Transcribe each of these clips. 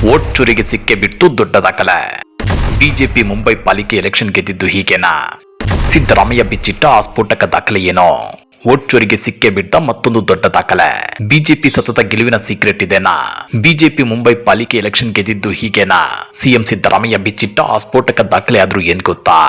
Vote ಚೋರಿಗೆ ಸಿಕ್ಕೇ ಬಿಟ್ಟು ದೊಡ್ಡ ದಾಖಲೆ. ಬಿಜೆಪಿ ಮುಂಬೈ ಪಾಲಿಕೆ ಎಲೆಕ್ಷನ್ ಗೆದ್ದಿದ್ದು ಹೀಗೇನಾ? ಸಿದ್ದರಾಮಯ್ಯ ಬಿಚ್ಚಿಟ್ಟ ಆ ಸ್ಫೋಟಕ ದಾಖಲೆ ಏನೋ? ವೋಟ್ ಚೋರಿಗೆ ಸಿಕ್ಕೇ ಬಿಟ್ಟ ಮತ್ತೊಂದು ದೊಡ್ಡ ದಾಖಲೆ. ಬಿಜೆಪಿ ಸತತ ಗೆಲುವಿನ ಸೀಕ್ರೆಟ್ ಇದೆನಾ? ಬಿಜೆಪಿ ಮುಂಬೈ ಪಾಲಿಕೆ ಎಲೆಕ್ಷನ್ ಗೆದ್ದಿದ್ದು ಹೀಗೇನಾ? ಸಿಎಂ ಸಿದ್ದರಾಮಯ್ಯ ಬಿಚ್ಚಿಟ್ಟ ಆ ಸ್ಫೋಟಕ ದಾಖಲೆ ಆದ್ರೂ ಏನ್ ಗೊತ್ತಾ?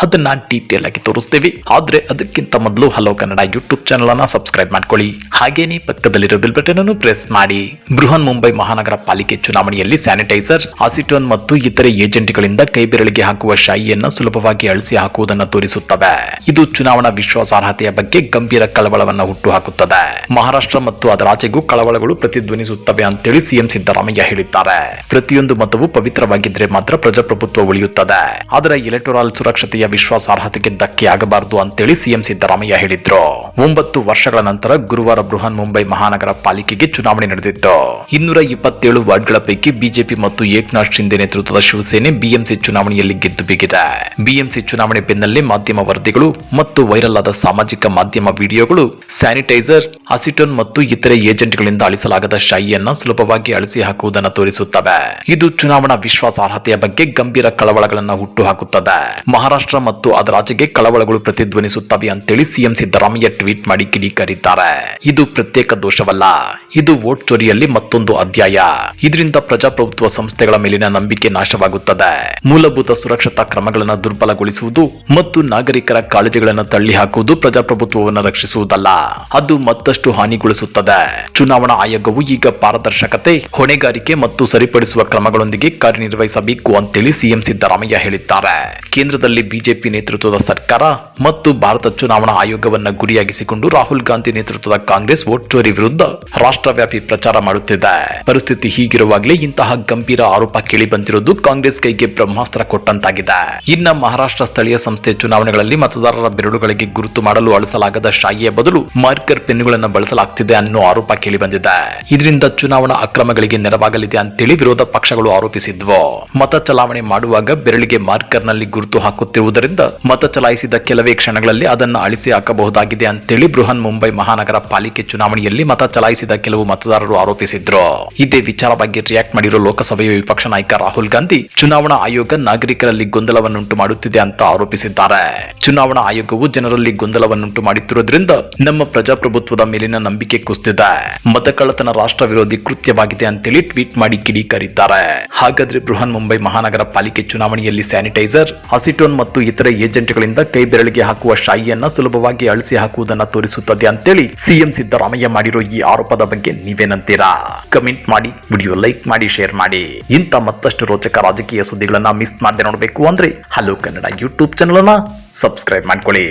ಅದನ್ನ ಡೀಟೇಲ್ ಆಗಿ ತೋರಿಸ್ತೀವಿ. ಆದ್ರೆ ಅದಕ್ಕಿಂತ ಮೊದಲು ಹಲೋ ಕನ್ನಡ ಯೂಟ್ಯೂಬ್ ಚಾನಲ್ ಅನ್ನ ಸಬ್ಸ್ಕ್ರೈಬ್ ಮಾಡ್ಕೊಳ್ಳಿ. ಹಾಗೇನೇ ಪಕ್ಕದಲ್ಲಿರೋ ಬೆಲ್ ಬಟನ್ ಅನ್ನು ಪ್ರೆಸ್ ಮಾಡಿ. ಬೃಹನ್ ಮುಂಬೈ ಮಹಾನಗರ ಪಾಲಿಕೆ ಚುನಾವಣೆಯಲ್ಲಿ ಸ್ಯಾನಿಟೈಸರ್, ಅಸಿಟೋನ್ ಮತ್ತು ಇತರೆ ಏಜೆಂಟ್ಗಳಿಂದ ಕೈಬೆರಳಿಗೆ ಹಾಕುವ ಶಾಯಿಯನ್ನ ಸುಲಭವಾಗಿ ಅಳಿಸಿ ಹಾಕುವುದನ್ನು ತೋರಿಸುತ್ತವೆ. ಇದು ಚುನಾವಣಾ ವಿಶ್ವಾಸಾರ್ಹತೆಯ ಬಗ್ಗೆ ಗಂಭೀರ ಕಳವಳವನ್ನು ಹುಟ್ಟುಹಾಕುತ್ತದೆ. ಮಹಾರಾಷ್ಟ್ರ ಮತ್ತು ಅದರ ಆಚೆಗೂ ಕಳವಳಗಳು ಪ್ರತಿಧ್ವನಿಸುತ್ತವೆ ಅಂತೇಳಿ ಸಿಎಂ ಸಿದ್ದರಾಮಯ್ಯ ಹೇಳಿದ್ದಾರೆ. ಪ್ರತಿಯೊಂದು ಮತವು ಪವಿತ್ರವಾಗಿದ್ರೆ ಮಾತ್ರ ಪ್ರಜಾಪ್ರಭುತ್ವ ಉಳಿಯುತ್ತದೆ. ಆದರೆ ಎಲೆಕ್ಟೋರಲ್ ಸುರಕ್ಷತೆಯ ವಿಶ್ವಾಸಾರ್ಹತೆಗೆ ಧಕ್ಕೆ ಆಗಬಾರದು ಅಂತೇಳಿ ಸಿಎಂ ಸಿದ್ದರಾಮಯ್ಯ ಹೇಳಿದ್ರು. 9 ವರ್ಷಗಳ ನಂತರ ಗುರುವಾರ ಬೃಹನ್ ಮುಂಬೈ ಮಹಾನಗರ ಪಾಲಿಕೆಗೆ ಚುನಾವಣೆ ನಡೆದಿತ್ತು. 227 ವಾರ್ಡ್ಗಳ ಪೈಕಿ ಬಿಜೆಪಿ ಮತ್ತು ಏಕನಾಥ್ ಶಿಂದೆ ನೇತೃತ್ವದ ಶಿವಸೇನೆ ಬಿಎಂಸಿ ಚುನಾವಣೆಯಲ್ಲಿ ಗೆದ್ದು ಬಿಗಿದೆ. ಬಿಎಂಸಿ ಚುನಾವಣೆ ಬೆನ್ನಲ್ಲೇ ಮಾಧ್ಯಮ ವರದಿಗಳು ಮತ್ತು ವೈರಲ್ ಆದ ಸಾಮಾಜಿಕ ಮಾಧ್ಯಮ ವಿಡಿಯೋಗಳು ಸ್ಯಾನಿಟೈಸರ್, ಅಸಿಟೋನ್ ಮತ್ತು ಇತರೆ ಏಜೆಂಟ್ಗಳಿಂದ ಅಳಿಸಲಾಗದ ಶಾಯಿಯನ್ನ ಸುಲಭವಾಗಿ ಅಳಿಸಿ ಹಾಕುವುದನ್ನು ತೋರಿಸುತ್ತವೆ. ಇದು ಚುನಾವಣಾ ವಿಶ್ವಾಸಾರ್ಹತೆಯ ಬಗ್ಗೆ ಗಂಭೀರ ಕಳವಳಗಳನ್ನು ಹುಟ್ಟುಹಾಕುತ್ತದೆ. ಮಹಾರಾಷ್ಟ್ರ ಮತ್ತು ಅದರ ಆಚೆಗೆ ಕಳವಳಗಳು ಪ್ರತಿಧ್ವನಿಸುತ್ತವೆ ಅಂತೇಳಿ ಸಿಎಂ ಸಿದ್ದರಾಮಯ್ಯ ಟ್ವೀಟ್ ಮಾಡಿ ಕಿಡಿಕಾರಿದ್ದಾರೆ. ಇದು ಪ್ರತ್ಯೇಕ ದೋಷವಲ್ಲ, ಇದು ವೋಟ್ ಚೋರಿಯಲ್ಲಿ ಮತ್ತೊಂದು ಅಧ್ಯಾಯ. ಇದರಿಂದ ಪ್ರಜಾಪ್ರಭುತ್ವ ಸಂಸ್ಥೆಗಳ ಮೇಲಿನ ನಂಬಿಕೆ ನಾಶವಾಗುತ್ತದೆ. ಮೂಲಭೂತ ಸುರಕ್ಷತಾ ಕ್ರಮಗಳನ್ನು ದುರ್ಬಲಗೊಳಿಸುವುದು ಮತ್ತು ನಾಗರಿಕರ ಕಾಳಜಿಗಳನ್ನು ತಳ್ಳಿ ಹಾಕುವುದು ಪ್ರಜಾಪ್ರಭುತ್ವವನ್ನು ರಕ್ಷಿಸುವುದಲ್ಲ, ಅದು ಮತ್ತಷ್ಟು ಹಾನಿಗೊಳಿಸುತ್ತದೆ. ಚುನಾವಣಾ ಆಯೋಗವು ಈಗ ಪಾರದರ್ಶಕತೆ, ಹೊಣೆಗಾರಿಕೆ ಮತ್ತು ಸರಿಪಡಿಸುವ ಕ್ರಮಗಳೊಂದಿಗೆ ಕಾರ್ಯನಿರ್ವಹಿಸಬೇಕು ಅಂತೇಳಿ ಸಿಎಂ ಸಿದ್ದರಾಮಯ್ಯ ಹೇಳಿದ್ದಾರೆ. ಕೇಂದ್ರದಲ್ಲಿ ಬಿಜೆಪಿ ನೇತೃತ್ವದ ಸರ್ಕಾರ ಮತ್ತು ಭಾರತ ಚುನಾವಣಾ ಆಯೋಗವನ್ನು ಗುರಿಯಾಗಿಸಿಕೊಂಡು ರಾಹುಲ್ ಗಾಂಧಿ ನೇತೃತ್ವದ ಕಾಂಗ್ರೆಸ್ ವೋಟ್ ಚೋರಿ ವಿರುದ್ಧ ರಾಷ್ಟ್ರವ್ಯಾಪಿ ಪ್ರಚಾರ ಮಾಡುತ್ತಿದೆ. ಪರಿಸ್ಥಿತಿ ಹೀಗಿರುವಾಗಲೇ ಇಂತಹ ಗಂಭೀರ ಆರೋಪ ಕೇಳಿ ಬಂದಿರುವುದು ಕಾಂಗ್ರೆಸ್ ಕೈಗೆ ಬ್ರಹ್ಮಾಸ್ತ್ರ ಕೊಟ್ಟಂತಾಗಿದೆ. ಇನ್ನ ಮಹಾರಾಷ್ಟ್ರ ಸ್ಥಳೀಯ ಸಂಸ್ಥೆ ಚುನಾವಣೆಗಳಲ್ಲಿ ಮತದಾರರ ಬೆರಳುಗಳಿಗೆ ಗುರುತು ಮಾಡಲು ಅಳಿಸಲಾಗದ ಶಾಯಿಯ ಬದಲು ಮಾರ್ಕರ್ ಪೆನ್ನುಗಳನ್ನು ಬಳಸಲಾಗುತ್ತಿದೆ ಅನ್ನೋ ಆರೋಪ ಕೇಳಿ ಬಂದಿದೆ. ಇದರಿಂದ ಚುನಾವಣಾ ಅಕ್ರಮಗಳಿಗೆ ನೆರವಾಗಲಿದೆ ಅಂತೇಳಿ ವಿರೋಧ ಪಕ್ಷಗಳು ಆರೋಪಿಸಿದ್ವು. ಮತ ಚಲಾವಣೆ ಮಾಡುವಾಗ ಬೆರಳಿಗೆ ಮಾರ್ಕರ್ ನಲ್ಲಿ ಗುರುತು ಹಾಕುತ್ತಿರುವುದರಿಂದ ಮತ ಚಲಾಯಿಸಿದ ಕೆಲವೇ ಕ್ಷಣಗಳಲ್ಲಿ ಅದನ್ನು ಅಳಿಸಿ ಹಾಕಬಹುದಾಗಿದೆ ಅಂತೇಳಿ ಬೃಹನ್ ಮುಂಬೈ ಮಹಾನಗರ ಪಾಲಿಕೆ ಚುನಾವಣೆಯಲ್ಲಿ ಮತ ಚಲಾಯಿಸಿದ ಕೆಲವು ಮತದಾರರು ಆರೋಪಿಸಿದ್ರು. ಇದೇ ವಿಚಾರವಾಗಿ ರಿಯಾಕ್ಟ್ ಮಾಡಿರೋ ಲೋಕಸಭೆಯ ವಿಪಕ್ಷ ನಾಯಕ ರಾಹುಲ್ ಗಾಂಧಿ ಚುನಾವಣಾ ಆಯೋಗ ನಾಗರಿಕರಲ್ಲಿ ಗೊಂದಲವನ್ನುಂಟು ಮಾಡುತ್ತಿದೆ ಅಂತ ಆರೋಪಿಸಿದ್ದಾರೆ. ಚುನಾವಣಾ ಆಯೋಗವು ಜನರಲ್ಲಿ ಗೊಂದಲವನ್ನುಂಟು ಮಾಡುತ್ತಿರುವುದರಿಂದ ನಮ್ಮ ಪ್ರಜಾಪ್ರಭುತ್ವದ ಮೇಲಿನ ನಂಬಿಕೆ ಕುಸಿದಿದೆ, ಮತಕಳ್ಳತನ ರಾಷ್ಟ್ರ ವಿರೋಧಿ ಕೃತ್ಯವಾಗಿದೆ ಅಂತೇಳಿ ಟ್ವೀಟ್ ಮಾಡಿ ಕಿಡಿಕಾರಿದ್ದಾರೆ. ಹಾಗಾದ್ರೆ ಬೃಹನ್ ಮುಂಬೈ ಮಹಾನಗರ ಪಾಲಿಕೆ ಚುನಾವಣೆಯಲ್ಲಿ ಸ್ಯಾನಿಟೈಸರ್, ಅಸಿಟೋನ್ ಮತ್ತು ಇತರೆ ಏಜೆಂಟ್ಗಳಿಂದ ಕೈ ಬೆರಳಿಗೆ ಹಾಕುವ ಶಾಯಿಯನ್ನ ಸುಲಭವಾಗಿ ಅಳಿಸಿ ಹಾಕುವುದನ್ನು ತೋರಿಸುತ್ತದೆ ಅಂತೇಳಿ ಸಿಎಂ ಸಿದ್ದರಾಮಯ್ಯ ಮಾಡಿರೋ ಈ ಆರೋಪದ ಬಗ್ಗೆ ನೀವೇನಂತೀರಾ? ಕಮೆಂಟ್ ಮಾಡಿ, ವಿಡಿಯೋ ಲೈಕ್ ಮಾಡಿ, ಶೇರ್ ಮಾಡಿ. ಇಂಥ ಮತ್ತಷ್ಟು ರೋಚಕ ರಾಜಕೀಯ ಸುದ್ದಿಗಳನ್ನ ಮಿಸ್ ಮಾಡದೆ ನೋಡಬೇಕು ಅಂದ್ರೆ ಹಲೋ ಕನ್ನಡ ಯೂಟ್ಯೂಬ್ ಚಾನಲ್ ಅನ್ನ ಸಬ್ಸ್ಕ್ರೈಬ್ ಮಾಡ್ಕೊಳ್ಳಿ.